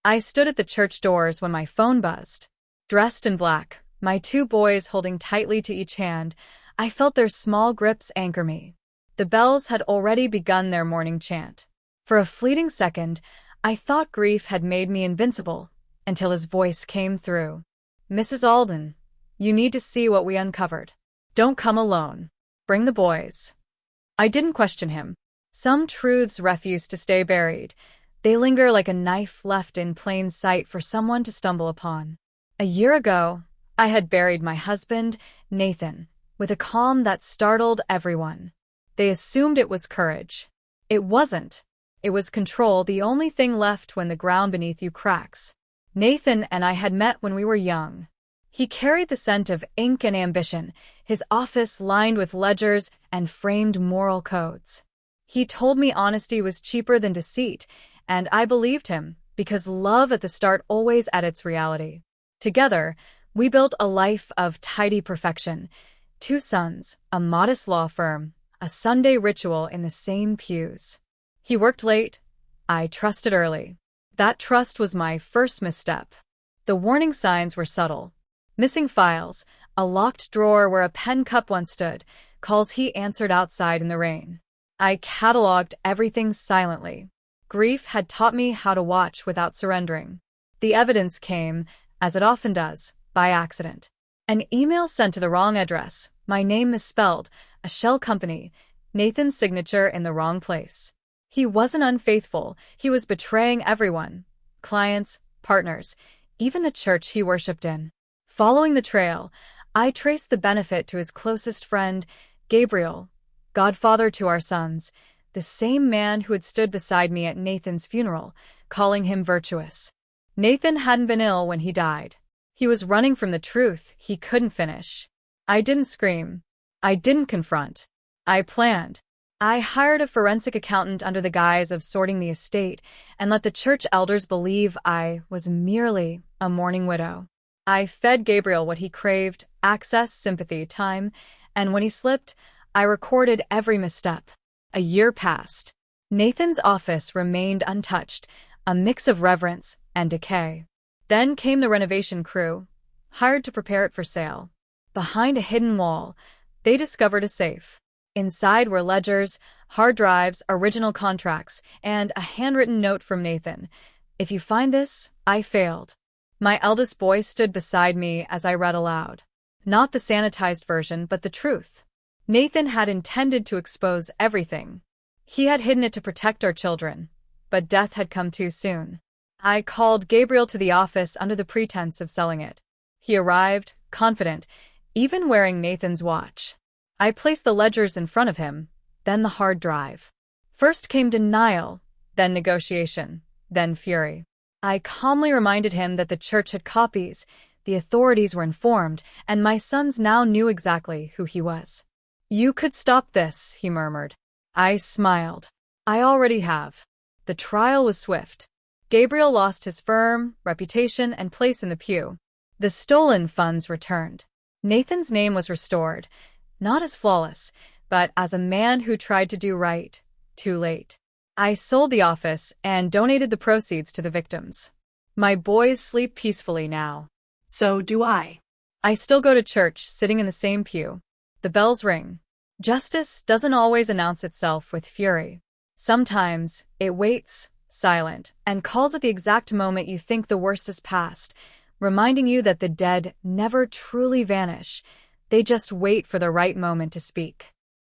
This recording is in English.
I stood at the church doors when my phone buzzed. Dressed in black, my two boys holding tightly to each hand, I felt their small grips anchor me. The bells had already begun their morning chant. For a fleeting second, I thought grief had made me invincible, until his voice came through. "Mrs. Alden, you need to see what we uncovered. Don't come alone. Bring the boys." I didn't question him. Some truths refuse to stay buried. They linger like a knife left in plain sight for someone to stumble upon. A year ago, I had buried my husband, Nathan, with a calm that startled everyone. They assumed it was courage. It wasn't. It was control, the only thing left when the ground beneath you cracks. Nathan and I had met when we were young. He carried the scent of ink and ambition, his office lined with ledgers and framed moral codes. He told me honesty was cheaper than deceit, and I believed him, because love at the start always edits reality. Together, we built a life of tidy perfection. 2 sons, a modest law firm, a Sunday ritual in the same pews. He worked late. I trusted early. That trust was my first misstep. The warning signs were subtle. Missing files, a locked drawer where a pen cup once stood, calls he answered outside in the rain. I cataloged everything silently. Grief had taught me how to watch without surrendering. The evidence came, as it often does, by accident. An email sent to the wrong address, my name misspelled, a shell company, Nathan's signature in the wrong place. He wasn't unfaithful, he was betraying everyone. Clients, partners, even the church he worshipped in. Following the trail, I traced the benefit to his closest friend, Gabriel, godfather to our sons, the same man who had stood beside me at Nathan's funeral, calling him virtuous. Nathan hadn't been ill when he died. He was running from the truth he couldn't finish. I didn't scream. I didn't confront. I planned. I hired a forensic accountant under the guise of sorting the estate and let the church elders believe I was merely a mourning widow. I fed Gabriel what he craved, access, sympathy, time, and when he slipped, I recorded every misstep. A year passed. Nathan's office remained untouched, a mix of reverence and decay. Then came the renovation crew, hired to prepare it for sale. Behind a hidden wall, they discovered a safe. Inside were ledgers, hard drives, original contracts, and a handwritten note from Nathan. "If you find this, I failed." My eldest boy stood beside me as I read aloud. Not the sanitized version, but the truth. Nathan had intended to expose everything. He had hidden it to protect our children, but death had come too soon. I called Gabriel to the office under the pretense of selling it. He arrived, confident, even wearing Nathan's watch. I placed the ledgers in front of him, then the hard drive. First came denial, then negotiation, then fury. I calmly reminded him that the church had copies, the authorities were informed, and my sons now knew exactly who he was. "You could stop this," he murmured. I smiled. "I already have." The trial was swift. Gabriel lost his firm, reputation, and place in the pew. The stolen funds returned. Nathan's name was restored, not as flawless, but as a man who tried to do right, too late. I sold the office and donated the proceeds to the victims. My boys sleep peacefully now. So do I. I still go to church, sitting in the same pew. The bells ring. Justice doesn't always announce itself with fury. Sometimes it waits, silent, and calls at the exact moment you think the worst is past, reminding you that the dead never truly vanish. They just wait for the right moment to speak.